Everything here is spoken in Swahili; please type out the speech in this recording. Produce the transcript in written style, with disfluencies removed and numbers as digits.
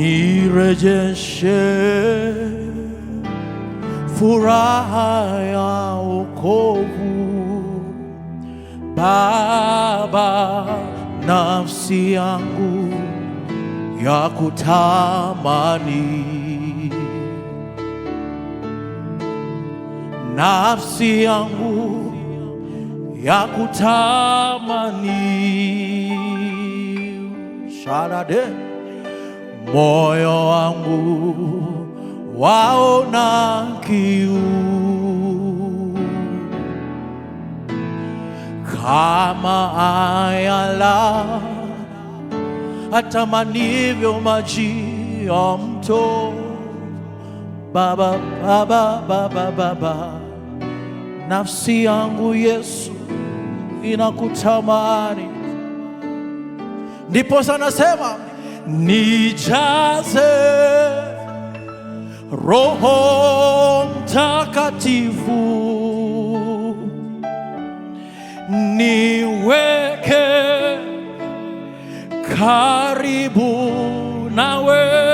nirejeshe furaha ya wokovu. Baba, nafsi yangu ya kutamani, nafsi yangu ya kutamani, sharade moyo wangu waona kiu, kama ayala atamanivyo maji ya mto. Baba, Baba, Baba, Baba, nafsi yangu Yesu inakutamani. Ndipo sana sema nijaze Roho Mtakatifu, niweke karibu nawe.